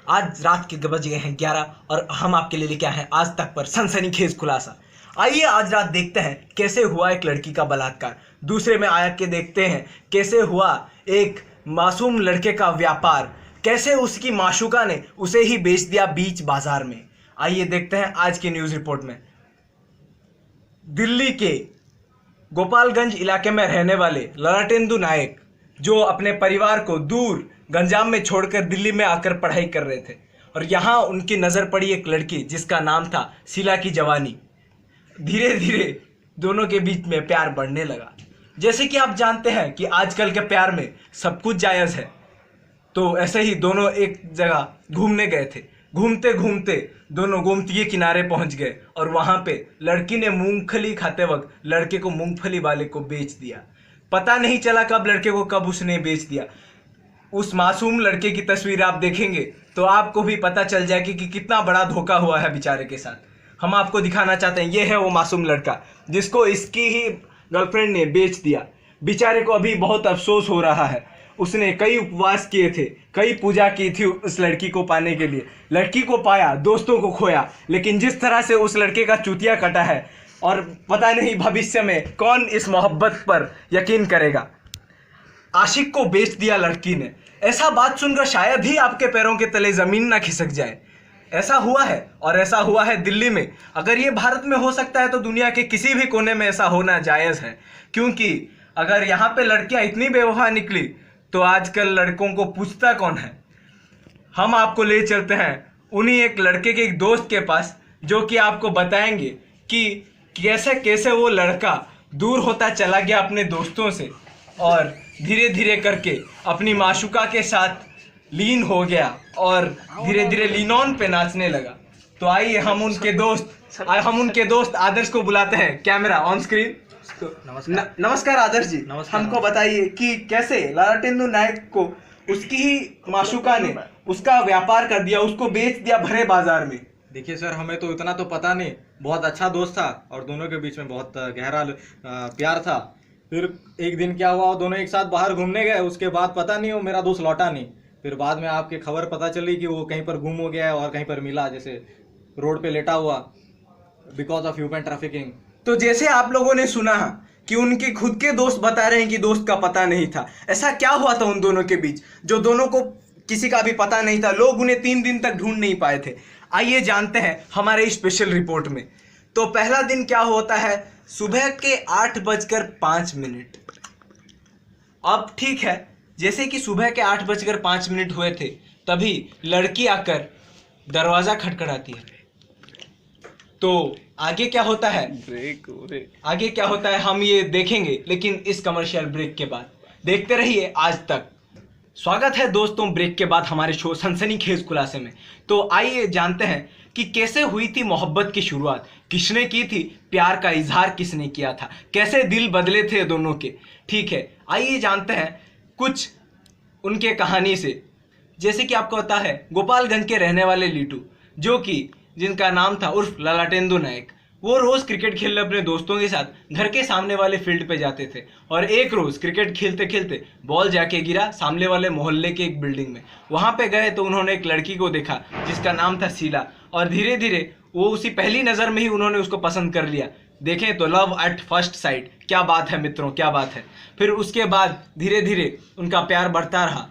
आज रात के बज गए हैं 11 और हम आपके लिए लेके आए हैं आज तक पर सनसनीखेज खुलासा। आइए आज रात देखते हैं कैसे हुआ एक लड़की का बलात्कार। दूसरे में आया के देखते हैं कैसे हुआ एक मासूम लड़के का व्यापार, कैसे उसकी माशूका ने उसे ही बेच दिया बीच बाजार में। आइए देखते हैं आज की न्यूज़ रिपोर्ट में। दिल्ली के गोपालगंज इलाके में रहने वाले ललाटेंदु नायक, जो अपने परिवार को दूर गंजाम में छोड़कर दिल्ली में आकर पढ़ाई कर रहे थे, और यहाँ उनकी नज़र पड़ी एक लड़की जिसका नाम था शीला की जवानी। धीरे धीरे दोनों के बीच में प्यार बढ़ने लगा। जैसे कि आप जानते हैं कि आजकल के प्यार में सब कुछ जायज़ है, तो ऐसे ही दोनों एक जगह घूमने गए थे। घूमते घूमते दोनों गोमती के किनारे पहुंच गए और वहां पे लड़की ने मूंगफली खाते वक्त लड़के को मूंगफली वाले को बेच दिया। पता नहीं चला कब लड़के को कब उसने बेच दिया। उस मासूम लड़के की तस्वीर आप देखेंगे तो आपको भी पता चल जाएगी कि कितना बड़ा धोखा हुआ है बेचारे के साथ। हम आपको दिखाना चाहते हैं, ये है वो मासूम लड़का जिसको इसकी ही गर्लफ्रेंड ने बेच दिया। बेचारे को अभी बहुत अफसोस हो रहा है। उसने कई उपवास किए थे, कई पूजा की थी उस लड़की को पाने के लिए। लड़की को पाया, दोस्तों को खोया, लेकिन जिस तरह से उस लड़के का चूतिया कटा है, और पता नहीं भविष्य में कौन इस मोहब्बत पर यकीन करेगा। आशिक को बेच दिया लड़की ने। ऐसा बात सुनकर शायद ही आपके पैरों के तले ज़मीन ना खिसक जाए। ऐसा हुआ है, और ऐसा हुआ है दिल्ली में। अगर ये भारत में हो सकता है तो दुनिया के किसी भी कोने में ऐसा होना जायज़ है, क्योंकि अगर यहाँ पे लड़कियाँ इतनी बेवफा निकली तो आजकल लड़कों को पूछता कौन है। हम आपको ले चलते हैं उन्हीं एक लड़के के एक दोस्त के पास, जो कि आपको बताएंगे कि कैसे कैसे वो लड़का दूर होता चला गया अपने दोस्तों से और धीरे धीरे करके अपनी माशूका के साथ लीन हो गया और धीरे धीरे लीनॉन पे नाचने लगा। तो आइए हम उनके दोस्त आदर्श को बुलाते हैं। Camera on screen. नमस्कार आदर्श जी। हमको बताइए कि कैसे ललाटेंदु नायक को उसकी ही माशूका ने उसका व्यापार कर दिया, उसको बेच दिया भरे बाजार में। देखिए सर, हमें तो इतना तो पता नहीं। बहुत अच्छा दोस्त था और दोनों के बीच में बहुत गहरा प्यार था। फिर एक दिन क्या हुआ, दोनों एक साथ बाहर घूमने गए। उसके बाद पता नहीं वो मेरा दोस्त लौटा नहीं। फिर बाद में आपके खबर पता चली कि वो कहीं पर गुम हो गया है और कहीं पर मिला, जैसे रोड पे लेटा हुआ, बिकॉज ऑफ ह्यूमन ट्रैफिकिंग। तो जैसे आप लोगों ने सुना कि उनके खुद के दोस्त बता रहे हैं कि दोस्त का पता नहीं था। ऐसा क्या हुआ था उन दोनों के बीच जो दोनों को किसी का भी पता नहीं था? लोग उन्हें 3 दिन तक ढूंढ नहीं पाए थे। आइए जानते हैं हमारे स्पेशल रिपोर्ट में। तो पहला दिन क्या होता है, सुबह के 8:05। अब ठीक है, जैसे कि सुबह के 8:05 हुए थे, तभी लड़की आकर दरवाज़ा खटखटाती है। तो आगे क्या होता है, आगे क्या होता है हम ये देखेंगे, लेकिन इस कमर्शियल ब्रेक के बाद। देखते रहिए आज तक। स्वागत है दोस्तों ब्रेक के बाद हमारे शो सनसनीखेज खुलासे में। तो आइए जानते हैं कि कैसे हुई थी मोहब्बत की शुरुआत, किसने की थी, प्यार का इजहार किसने किया था, कैसे दिल बदले थे दोनों के। ठीक है, आइए जानते हैं कुछ उनके कहानी से। जैसे कि आपको पता है, गोपालगंज के रहने वाले लीटू, जो कि जिनका नाम था उर्फ ललाटेंदु नायक, वो रोज़ क्रिकेट खेलने अपने दोस्तों के साथ घर के सामने वाले फील्ड पे जाते थे। और एक रोज़ क्रिकेट खेलते खेलते बॉल जाके गिरा सामने वाले मोहल्ले के एक बिल्डिंग में। वहाँ पे गए तो उन्होंने एक लड़की को देखा जिसका नाम था शीला, और धीरे धीरे वो उसी पहली नज़र में ही उन्होंने उसको पसंद कर लिया। देखें तो लव एट फर्स्ट साइट, क्या बात है मित्रों, क्या बात है। फिर उसके बाद धीरे धीरे उनका प्यार बढ़ता रहा।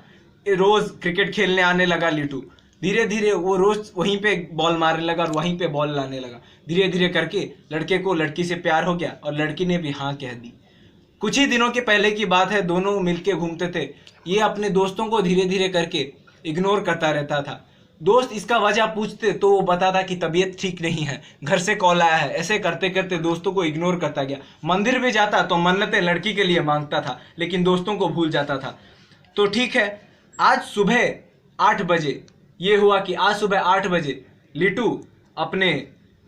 रोज़ क्रिकेट खेलने आने लगा लीटू। धीरे धीरे वो रोज़ वहीं पे बॉल मारने लगा और वहीं पे बॉल लाने लगा। धीरे धीरे करके लड़के को लड़की से प्यार हो गया और लड़की ने भी हाँ कह दी। कुछ ही दिनों के पहले की बात है, दोनों मिलके घूमते थे। ये अपने दोस्तों को धीरे धीरे करके इग्नोर करता रहता था। दोस्त इसका वजह पूछते तो वो बताता कि तबीयत ठीक नहीं है, घर से कॉल आया है। ऐसे करते करते दोस्तों को इग्नोर करता गया। मंदिर भी जाता तो मन्नतें लड़की के लिए मांगता था, लेकिन दोस्तों को भूल जाता था। तो ठीक है, आज सुबह 8 बजे ये हुआ कि आज सुबह 8 बजे लीटू अपने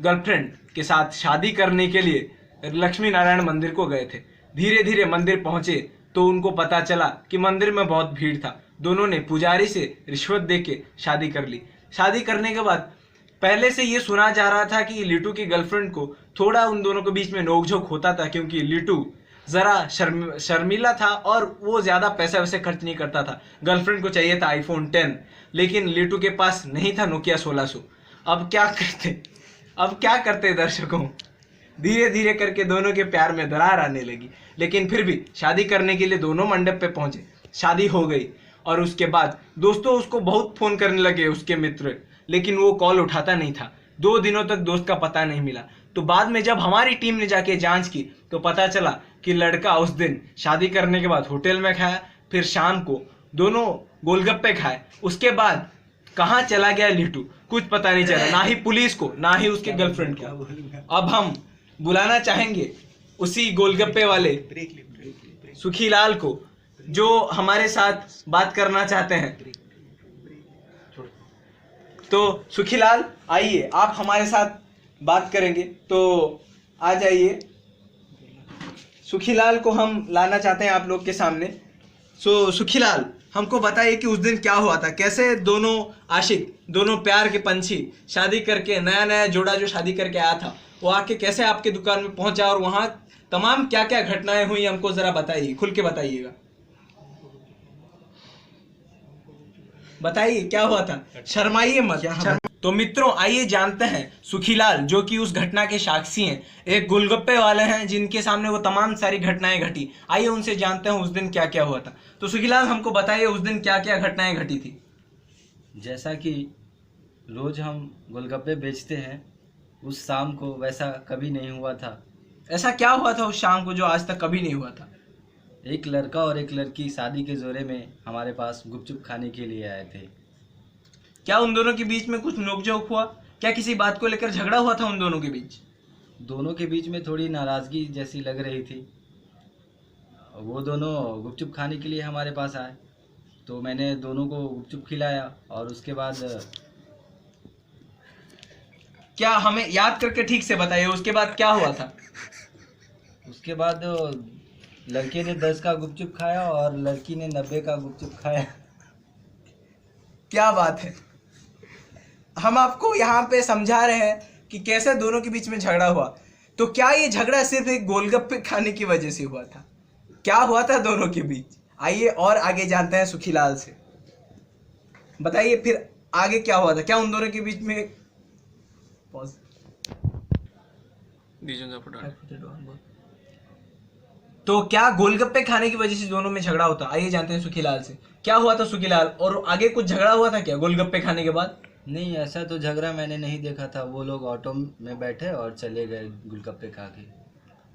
गर्लफ्रेंड के साथ शादी करने के लिए लक्ष्मी नारायण मंदिर को गए थे। धीरे धीरे मंदिर पहुंचे तो उनको पता चला कि मंदिर में बहुत भीड़ था। दोनों ने पुजारी से रिश्वत देके शादी कर ली। शादी करने के बाद पहले से ये सुना जा रहा था कि लीटू की गर्लफ्रेंड को थोड़ा उन दोनों के बीच में नोकझोंक होता था, क्योंकि लीटू ज़रा शर्मीला था और वो ज़्यादा पैसा वैसे खर्च नहीं करता था। गर्लफ्रेंड को चाहिए था आईफोन 10, लेकिन लीटू के पास नहीं था नोकिया 1600। अब क्या करते दर्शकों, धीरे धीरे करके दोनों के प्यार में दरार आने लगी, लेकिन फिर भी शादी करने के लिए दोनों मंडप पे पहुंचे। शादी हो गई और उसके बाद दोस्तों उसको बहुत फ़ोन करने लगे उसके मित्र, लेकिन वो कॉल उठाता नहीं था। 2 दिनों तक दोस्त का पता नहीं मिला। तो बाद में जब हमारी टीम ने जाके जांच की तो पता चला कि लड़का उस दिन शादी करने के बाद होटल में खाया, फिर शाम को दोनों गोलगप्पे खाए। उसके बाद कहाँ चला गया लीटू कुछ पता नहीं चला, ना ही पुलिस को ना ही उसके गर्लफ्रेंड को। अब हम बुलाना चाहेंगे उसी गोलगप्पे वाले सुखीलाल को, जो हमारे साथ बात करना चाहते हैं। तो सुखीलाल आइए, आप हमारे साथ बात करेंगे, तो आ जाइए। सुखीलाल को हम लाना चाहते हैं आप लोग के सामने। सुखीलाल, हमको बताइए कि उस दिन क्या हुआ था, कैसे दोनों आशिक, दोनों प्यार के पंछी शादी करके, नया नया जोड़ा जो शादी करके आया था वो आके कैसे आपके दुकान में पहुंचा और वहां तमाम क्या क्या घटनाएं हुई, हमको जरा बताइए, खुल के बताइएगा। बताइए क्या हुआ था, शर्माइए मत। तो मित्रों आइए जानते हैं सुखीलाल, जो कि उस घटना के साक्षी हैं, एक गोलगप्पे वाले हैं जिनके सामने वो तमाम सारी घटनाएं घटी। आइए उनसे जानते हैं उस दिन क्या क्या हुआ था। तो सुखीलाल हमको बताइए उस दिन क्या क्या घटनाएं घटी थी। जैसा कि रोज हम गोलगप्पे बेचते हैं, उस शाम को वैसा कभी नहीं हुआ था। ऐसा क्या हुआ था उस शाम को जो आज तक कभी नहीं हुआ था? एक लड़का और एक लड़की शादी के जोरे में हमारे पास गुपचुप खाने के लिए आए थे। क्या उन दोनों के बीच में कुछ नोकझोंक हुआ? क्या किसी बात को लेकर झगड़ा हुआ था उन दोनों के बीच? दोनों के बीच में थोड़ी नाराज़गी जैसी लग रही थी। वो दोनों गुपचुप खाने के लिए हमारे पास आए, तो मैंने दोनों को गुपचुप खिलाया और उसके बाद क्या हमें याद करके ठीक से बताइए उसके बाद क्या हुआ था? उसके बाद लड़के ने 10 का गुपचुप खाया और लड़की ने 90 का गुपचुप खाया। क्या बात है, हम आपको यहाँ पे समझा रहे हैं कि कैसे दोनों के बीच में झगड़ा हुआ। तो क्या ये झगड़ा सिर्फ एक गोलगप्पे खाने की वजह से हुआ था? क्या हुआ था दोनों के बीच? आइए और आगे जानते हैं सुखीलाल से। बताइए फिर आगे क्या हुआ था, क्या उन दोनों के बीच में तो क्या गोलगप्पे खाने की वजह से दोनों में झगड़ा होता? आइए जानते हैं सुखीलाल से, क्या हुआ था सुखीलाल, और आगे कुछ झगड़ा हुआ था क्या गोलगप्पे खाने के बाद? नहीं, ऐसा तो झगड़ा मैंने नहीं देखा था। वो लोग ऑटो में बैठे और चले गए गोलगप्पे खा के।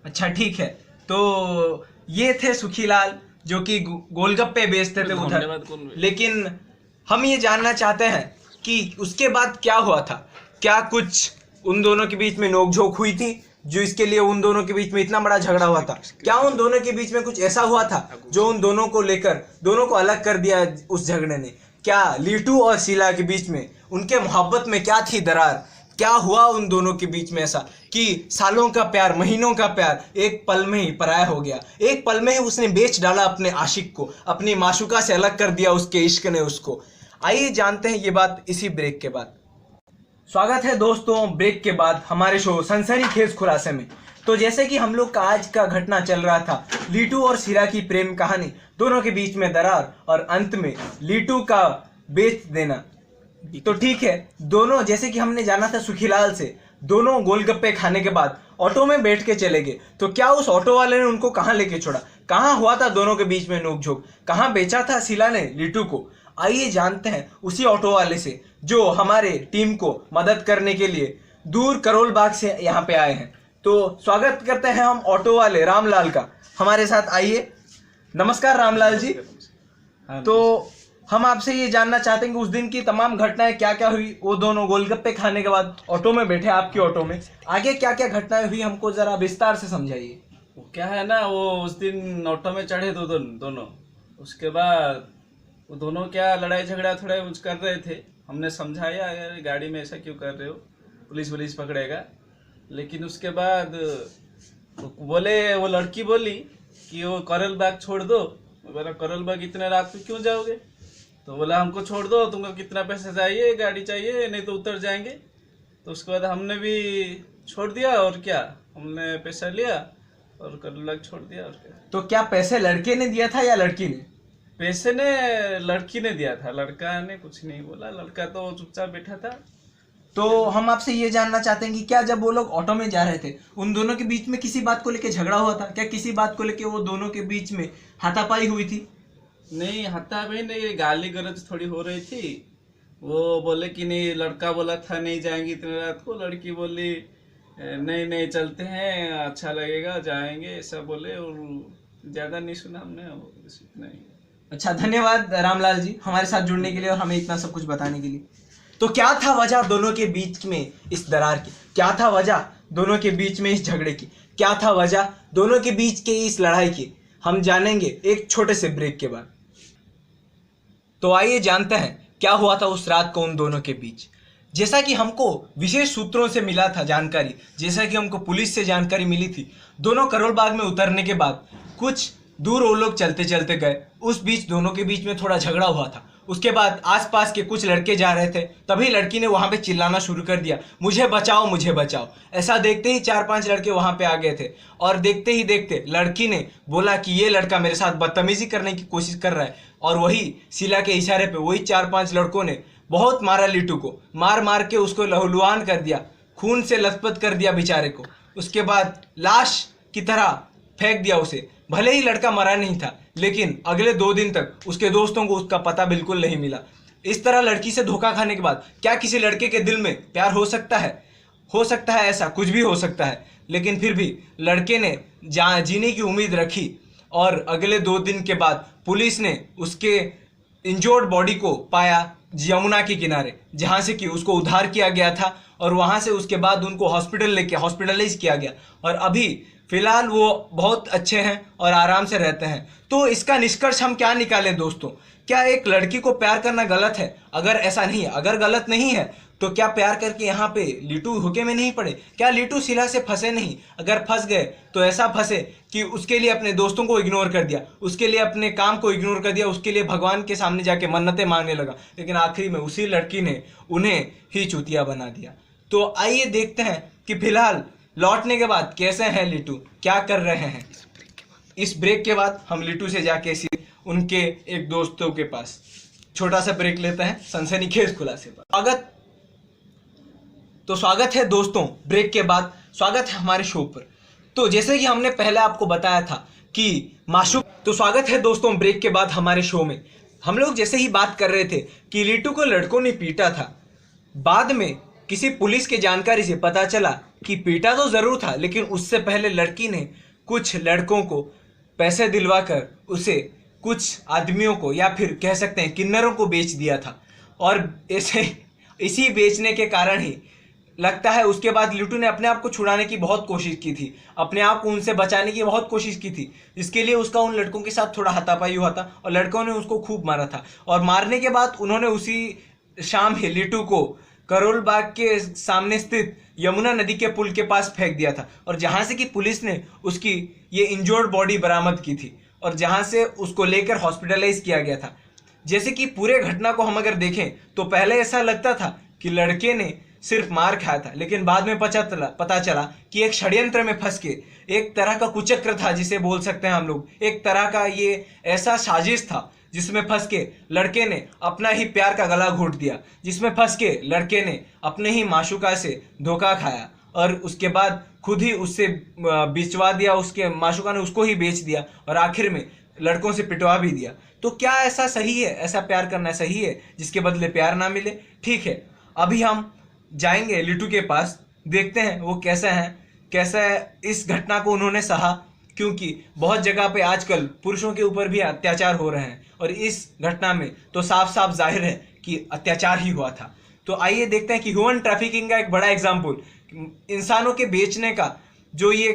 अच्छा ठीक है, तो ये थे सुखीलाल जो कि गोलगप्पे बेचते थे उधर। लेकिन हम ये जानना चाहते हैं कि उसके बाद क्या हुआ था, क्या कुछ उन दोनों के बीच में नोकझोंक हुई थी जो इसके लिए उन दोनों के बीच में इतना बड़ा झगड़ा हुआ था? क्या उन दोनों के बीच में कुछ ऐसा हुआ था जो उन दोनों को लेकर दोनों को अलग कर दिया उस झगड़े ने? क्या लीटू और शीला के बीच में, उनके मोहब्बत में क्या थी दरार? क्या हुआ उन दोनों के बीच में ऐसा कि सालों का प्यार, महीनों का प्यार एक पल में ही पराया हो गया? एक पल में ही उसने बेच डाला अपने आशिक को, अपनी माशूका से अलग कर दिया उसके इश्क ने उसको। आइए जानते हैं ये बात इसी ब्रेक के बाद। स्वागत है दोस्तों ब्रेक के बाद हमारे शो सनसनीखेज खुलासे में। तो जैसे कि हम लोग का आज का घटना चल रहा था, लीटू और शीला की प्रेम कहानी, दोनों के बीच में दरार और अंत में लीटू का बेच देना। तो ठीक है, दोनों जैसे कि हमने जाना था सुखीलाल से, दोनों गोलगप्पे खाने के बाद ऑटो में बैठ के चले गए। तो क्या उस ऑटो वाले ने उनको कहाँ लेके छोड़ा? कहाँ हुआ था दोनों के बीच में नोकझोंक? कहाँ बेचा था शीला ने लीटू को? आइए जानते हैं उसी ऑटो वाले से जो हमारे टीम को मदद करने के लिए दूर करोल बाग से यहाँ पे आए हैं। तो स्वागत करते हैं हम ऑटो वाले रामलाल का, हमारे साथ आइए। नमस्कार रामलाल जी। तो हम आपसे ये जानना चाहते हैं कि उस दिन की तमाम घटनाएं क्या क्या हुई, वो दोनों गोलगप्पे खाने के बाद ऑटो में बैठे आपकी ऑटो में, आगे क्या क्या घटनाएं हुई हमको जरा विस्तार से समझाइए। वो क्या है ना, वो उस दिन ऑटो में चढ़े दोनों। उसके बाद वो दोनों क्या लड़ाई झगड़ा थोड़ा कुछ कर रहे थे। हमने समझाया अगर गाड़ी में ऐसा क्यों कर रहे हो, पुलिस पकड़ेगा। लेकिन उसके बाद बोले, वो लड़की बोली कि वो करोल बाग छोड़ दो। बोला करोल बाग इतने रात को क्यों जाओगे? तो बोला हमको छोड़ दो, तुमको कितना पैसा चाहिए, गाड़ी चाहिए, नहीं तो उतर जाएंगे। तो उसके बाद हमने भी छोड़ दिया और क्या, हमने पैसा लिया और कर छोड़ दिया। और क्या, तो क्या पैसे लड़के ने दिया था या लड़की ने? पैसे ने लड़की ने दिया था, लड़का ने कुछ नहीं बोला, लड़का तो चुपचाप बैठा था। तो हम आपसे ये जानना चाहते हैं कि क्या जब वो लोग ऑटो में जा रहे थे उन दोनों के बीच में किसी बात को लेके झगड़ा हुआ था? क्या किसी बात को लेके वो दोनों के बीच में हाथापाई हुई थी? नहीं, हाथापाई नहीं, गाली गलौज थोड़ी हो रही थी। वो बोले कि नहीं, लड़का बोला था नहीं जाएंगे इतने रात को, लड़की बोली नहीं नहीं चलते हैं, अच्छा लगेगा, जाएंगे, ऐसा बोले। और ज्यादा नहीं सुना हमने, बस इतना ही। अच्छा, धन्यवाद रामलाल जी हमारे साथ जुड़ने के लिए और हमें इतना सब कुछ बताने के लिए। तो क्या था वजह दोनों के बीच में इस दरार की? क्या था वजह दोनों के बीच में इस झगड़े की? क्या था वजह दोनों के बीच के इस लड़ाई की? हम जानेंगे एक छोटे से ब्रेक के बाद। तो आइए जानते हैं क्या हुआ था उस रात को उन दोनों के बीच। जैसा कि हमको विशेष सूत्रों से मिला था जानकारी, जैसा कि हमको पुलिस से जानकारी मिली थी, दोनों करोल बाग में उतरने के बाद कुछ दूर वो लोग चलते चलते गए। उस बीच दोनों के बीच में थोड़ा झगड़ा हुआ था। उसके बाद आसपास के कुछ लड़के जा रहे थे, तभी लड़की ने वहां पे चिल्लाना शुरू कर दिया, मुझे बचाओ मुझे बचाओ। ऐसा देखते ही 4-5 लड़के वहां पे आ गए थे और देखते ही देखते लड़की ने बोला कि ये लड़का मेरे साथ बदतमीजी करने की कोशिश कर रहा है। और वही शीला के इशारे पे वही 4-5 लड़कों ने बहुत मारा लिट्टू को, मार मार के उसको लहूलुहान कर दिया, खून से लथपथ कर दिया बेचारे को। उसके बाद लाश की तरह फेंक दिया उसे। भले ही लड़का मरा नहीं था, लेकिन अगले 2 दिन तक उसके दोस्तों को उसका पता बिल्कुल नहीं मिला। इस तरह लड़की से धोखा खाने के बाद क्या किसी लड़के के दिल में प्यार हो सकता है? हो सकता है, ऐसा कुछ भी हो सकता है। लेकिन फिर भी लड़के ने जीने की उम्मीद रखी और अगले 2 दिन के बाद पुलिस ने उसके इंजोर्ड बॉडी को पाया यमुना के किनारे, जहां से कि उसको उद्धार किया गया था। और वहां से उसके बाद उनको हॉस्पिटलाइज किया गया और अभी फिलहाल वो बहुत अच्छे हैं और आराम से रहते हैं। तो इसका निष्कर्ष हम क्या निकालें दोस्तों? क्या एक लड़की को प्यार करना गलत है? अगर ऐसा नहीं है, अगर गलत नहीं है तो क्या प्यार करके यहाँ पे लिट्टू धोखे में नहीं पड़े? क्या लिट्टू शीला से फंसे नहीं? अगर फंस गए तो ऐसा फंसे कि उसके लिए अपने दोस्तों को इग्नोर कर दिया, उसके लिए अपने काम को इग्नोर कर दिया, उसके लिए भगवान के सामने जाके मन्नतें मांगने लगा, लेकिन आखिरी में उसी लड़की ने उन्हें ही चूतिया बना दिया। तो आइए देखते हैं कि फिलहाल लौटने के बाद कैसे हैं लिट्टू, क्या कर रहे हैं। इस ब्रेक के बाद हम लिट्टू से जाके उनके एक दोस्तों के पास छोटा सा ब्रेक लेते हैं सनसनीखेज खुलासे पर। स्वागत है दोस्तों, ब्रेक के बाद स्वागत है हमारे शो पर। तो जैसे कि हमने पहले आपको बताया था कि माशूक, तो स्वागत है दोस्तों ब्रेक के बाद हमारे शो में। हम लोग जैसे ही बात कर रहे थे कि लिट्टू को लड़कों ने पीटा था, बाद में किसी पुलिस के जानकारी से पता चला कि पीटा तो जरूर था, लेकिन उससे पहले लड़की ने कुछ लड़कों को पैसे दिलवाकर उसे कुछ आदमियों को या फिर कह सकते हैं किन्नरों को बेच दिया था। और ऐसे इसी बेचने के कारण ही लगता है उसके बाद लिट्टू ने अपने आप को छुड़ाने की बहुत कोशिश की थी, अपने आप को उनसे बचाने की बहुत कोशिश की थी, जिसके लिए उसका उन लड़कों के साथ थोड़ा हाथापाई हुआ था और लड़कों ने उसको खूब मारा था। और मारने के बाद उन्होंने उसी शाम ही लिट्टू को करोल बाग के सामने स्थित यमुना नदी के पुल के पास फेंक दिया था, और जहां से कि पुलिस ने उसकी ये इंजोर्ड बॉडी बरामद की थी और जहां से उसको लेकर हॉस्पिटलाइज किया गया था। जैसे कि पूरे घटना को हम अगर देखें तो पहले ऐसा लगता था कि लड़के ने सिर्फ मार खाया था, लेकिन बाद में पता चला कि एक षड्यंत्र में फंस के, एक तरह का कुचक्र था जिसे बोल सकते हैं हम लोग, एक तरह का ये ऐसा साजिश था जिसमें फंस के लड़के ने अपना ही प्यार का गला घोट दिया, जिसमें फंस के लड़के ने अपने ही माशूका से धोखा खाया और उसके बाद खुद ही उससे बिचवा दिया, उसके माशूका ने उसको ही बेच दिया और आखिर में लड़कों से पिटवा भी दिया। तो क्या ऐसा सही है? ऐसा प्यार करना सही है जिसके बदले प्यार ना मिले? ठीक है, अभी हम जाएंगे लिट्टू के पास, देखते हैं वो कैसे हैं, कैसे इस घटना को उन्होंने सहा, क्योंकि बहुत जगह पे आजकल पुरुषों के ऊपर भी अत्याचार हो रहे हैं और इस घटना में तो साफ साफ जाहिर है कि अत्याचार ही हुआ था। तो आइए देखते हैं कि ह्यूमन ट्रैफिकिंग का एक बड़ा एग्जाम्पल, इंसानों के बेचने का जो ये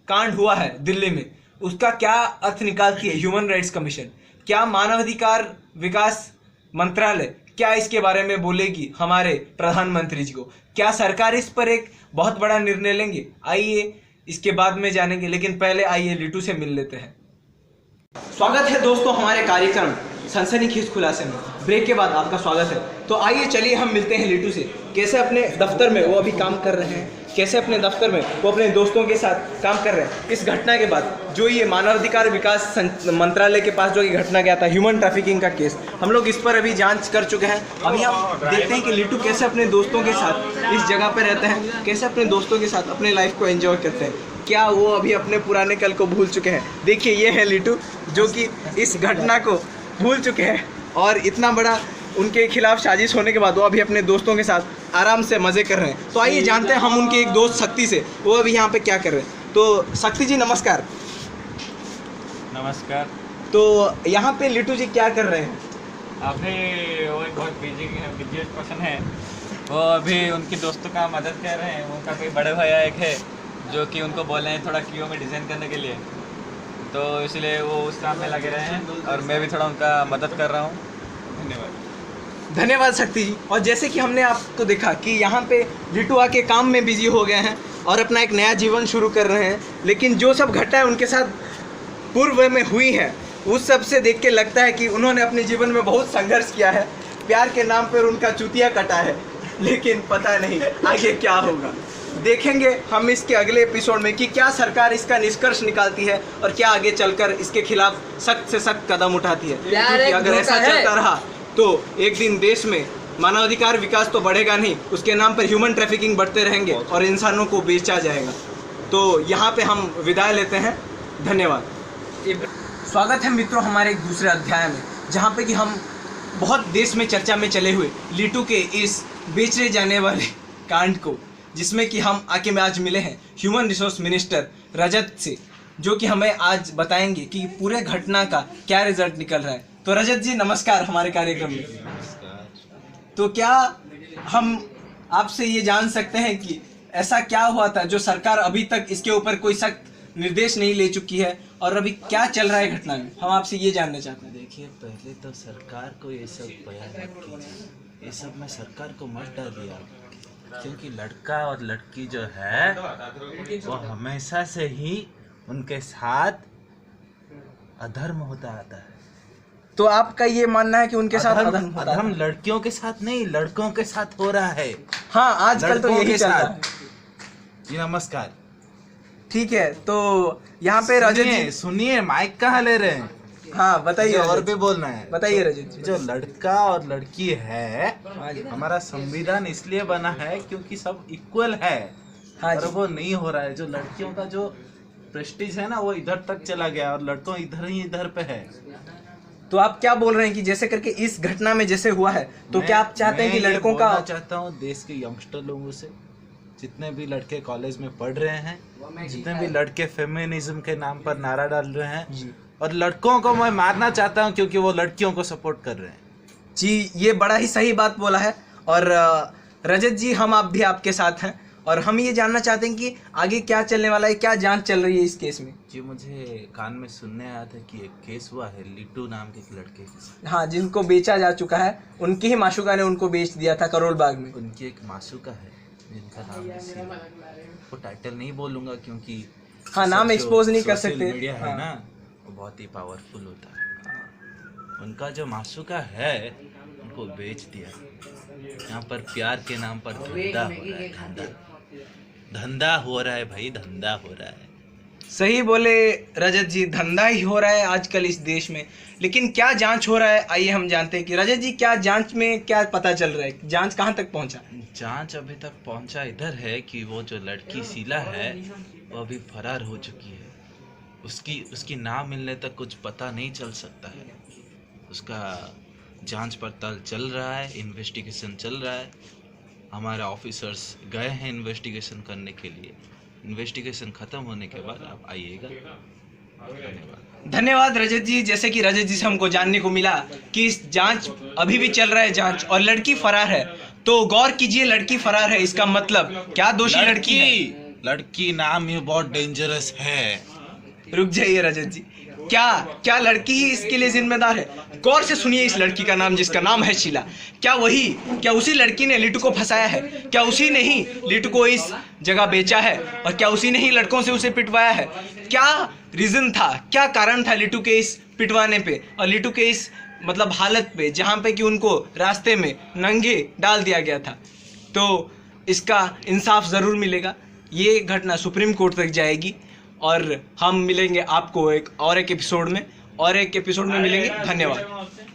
कांड हुआ है दिल्ली में, उसका क्या अर्थ निकालती है ह्यूमन राइट्स कमीशन? क्या मानवाधिकार विकास मंत्रालय क्या इसके बारे में बोलेगी हमारे प्रधानमंत्री जी को? क्या सरकार इस पर एक बहुत बड़ा निर्णय लेंगे? आइए इसके बाद में जानेंगे, लेकिन पहले आइए लिट्टू से मिल लेते हैं। स्वागत है दोस्तों हमारे कार्यक्रम सनसनीखेज खुलासे में। ब्रेक के बाद आपका स्वागत है। तो आइए चलिए हम मिलते हैं लिट्टू से, कैसे अपने दफ्तर में वो अभी काम कर रहे हैं, कैसे अपने दफ्तर में वो अपने दोस्तों के साथ काम कर रहे हैं। इस घटना के बाद जो ये मानवाधिकार विकास मंत्रालय के पास जो ये घटना गया था, ह्यूमन ट्रैफिकिंग का केस, हम लोग इस पर अभी जांच कर चुके हैं। अभी हम देखते हैं कि लिट्टू कैसे अपने दोस्तों के साथ इस जगह पर रहते हैं, कैसे अपने दोस्तों के साथ अपने लाइफ को एंजॉय करते हैं। क्या वो अभी अपने पुराने कल को भूल चुके हैं? देखिए ये है लिट्टू जो कि इस घटना को भूल चुके हैं और इतना बड़ा उनके खिलाफ साजिश होने के बाद वो अभी अपने दोस्तों के साथ आराम से मज़े कर रहे हैं। तो आइए जानते हैं हम उनके एक दोस्त शक्ति से, वो अभी यहाँ पे क्या कर रहे हैं। तो शक्ति जी नमस्कार। नमस्कार। तो यहाँ पे लिट्टू जी क्या कर रहे हैं? अभी वो एक बहुत बिजी पर्सन है, वो अभी उनके दोस्तों का मदद कर रहे हैं। उनका कोई बड़े भैया एक है जो कि उनको बोले हैं थोड़ा क्लियो में डिज़ाइन करने के लिए, तो इसलिए वो उस काम में लगे रहे हैं और मैं भी थोड़ा उनका मदद कर रहा हूँ। धन्यवाद। धन्यवाद शक्ति जी। और जैसे कि हमने आपको देखा कि यहाँ पे लिट्टू आके काम में बिजी हो गए हैं और अपना एक नया जीवन शुरू कर रहे हैं, लेकिन जो सब घटनाएं उनके साथ पूर्व में हुई हैं उस सब से देख के लगता है कि उन्होंने अपने जीवन में बहुत संघर्ष किया है। प्यार के नाम पर उनका चूतिया कटा है, लेकिन पता नहीं आगे क्या होगा। देखेंगे हम इसके अगले एपिसोड में कि क्या सरकार इसका निष्कर्ष निकालती है और क्या आगे चलकर इसके खिलाफ सख्त से सख्त कदम उठाती है। क्योंकि अगर ऐसा चलता रहा तो एक दिन देश में मानवाधिकार विकास तो बढ़ेगा नहीं, उसके नाम पर ह्यूमन ट्रैफिकिंग बढ़ते रहेंगे और इंसानों को बेचा जाएगा। तो यहाँ पे हम विदाई लेते हैं। धन्यवाद। स्वागत है मित्रों हमारे एक दूसरे अध्याय में, जहाँ पे कि हम बहुत देश में चर्चा में चले हुए लिट्टू के इस बेचे जाने वाले कांड को, जिसमें कि हम आके में आज मिले हैं ह्यूमन रिसोर्स मिनिस्टर रजत से, जो कि हमें आज बताएंगे कि पूरे घटना का क्या रिजल्ट निकल रहा है। तो रजत जी नमस्कार हमारे कार्यक्रम में। तो क्या हम आपसे ये जान सकते हैं कि ऐसा क्या हुआ था जो सरकार अभी तक इसके ऊपर कोई सख्त निर्देश नहीं ले चुकी है और अभी क्या चल रहा है घटना में, हम आपसे ये जानना चाहते हैं। देखिए, पहले तो सरकार को ये सब बयान मत कीजिए, ये सब में सरकार को मत डालिए, क्योंकि लड़का और लड़की जो है वो हमेशा से ही उनके साथ अधर्म होता आता है। तो आपका ये मानना है कि उनके साथ अधर्म होता है? अधर्म लड़कियों के साथ नहीं, लड़कों के साथ हो रहा है। हाँ, आजकल तो यही चल रहा है। जी नमस्कार। ठीक है, तो यहाँ पे रजत जी सुनिए, माइक कहाँ ले रहे हैं? हाँ बताइए। और रजत भी बोलना है? बताइए रजत जी। जो लड़का और लड़की है, हमारा संविधान इसलिए बना है क्योंकि सब इक्वल है। हाँ और जी। वो नहीं हो रहा है। जो लड़कियों का जो प्रेस्टीज है ना, वो इधर तक चला गया और लड़कों इधर पे है। तो आप क्या बोल रहे हैं कि जैसे करके इस घटना में जैसे हुआ है, तो क्या आप चाहते हैं कि लड़कों का? बोलना चाहता हूँ देश के यंगस्टर लोगों से, जितने भी लड़के कॉलेज में पढ़ रहे हैं, जितने भी लड़के फेमिनिज्म के नाम पर नारा डाल रहे हैं, और लड़कों को मैं मारना चाहता हूँ क्योंकि वो लड़कियों को सपोर्ट कर रहे हैं। जी, ये बड़ा ही सही बात बोला है। और रजत जी, हम आप भी आपके साथ हैं और हम ये जानना चाहते हैं कि आगे क्या चलने वाला है, क्या जांच चल रही है इस केस में। जी, मुझे कान में सुनने आया था कि एक केस हुआ है लिट्टू नाम के एक लड़के के साथ। हाँ, जिनको बेचा जा चुका है, उनकी ही माशुका ने उनको बेच दिया था करोल बाग में। उनकी एक मासूका है जिनका नाम है सीमा। वो टाइटल नहीं बोलूँगा क्योंकि हाँ, नाम एक्सपोज नहीं कर सकते। मीडिया है ना, वो बहुत ही पावरफुल होता है। उनका जो मासूका है उनको बेच दिया। यहाँ पर प्यार के नाम पर धंधा हो रहा है। धंधा हो रहा है भाई, धंधा हो रहा है। सही बोले रजत जी, धंधा ही हो रहा है आजकल इस देश में। लेकिन क्या जांच हो रहा है, आइए हम जानते हैं कि रजत जी क्या जांच में क्या पता चल रहा है, जांच कहाँ तक पहुँचा? जांच अभी तक पहुंचा इधर है कि वो जो लड़की शीला है वो अभी फरार हो चुकी है। उसकी ना मिलने तक कुछ पता नहीं चल सकता है। उसका जांच पड़ताल चल रहा है, इन्वेस्टिगेशन चल रहा है। हमारे ऑफिसर्स गए हैं इन्वेस्टिगेशन करने के लिए। इन्वेस्टिगेशन खत्म होने के बाद आप आइएगा। धन्यवाद। धन्यवाद रजत जी। जैसे कि रजत जी से हमको जानने को मिला कि इस जांच अभी भी चल रहा है जांच, और लड़की फरार है। तो गौर कीजिए, लड़की फरार है, इसका मतलब क्या दोषी लड़की है? लड़की नाम ही बहुत डेंजरस है। रुक जाइए रजत जी, क्या लड़की ही इसके लिए जिम्मेदार है? गौर से सुनिए इस लड़की का नाम, जिसका नाम है शीला। क्या उसी लड़की ने लिट्टू को फंसाया है? क्या उसी ने ही लिट्टू को इस जगह बेचा है? और क्या उसी ने ही लड़कों से उसे पिटवाया है? क्या रीजन था, क्या कारण था लिट्टू के इस पिटवाने पे और लिट्टू के इस हालत पे, जहाँ पे कि उनको रास्ते में नंगे डाल दिया गया था? तो इसका इंसाफ ज़रूर मिलेगा। ये घटना सुप्रीम कोर्ट तक जाएगी और हम मिलेंगे आपको एक एपिसोड में मिलेंगे। धन्यवाद।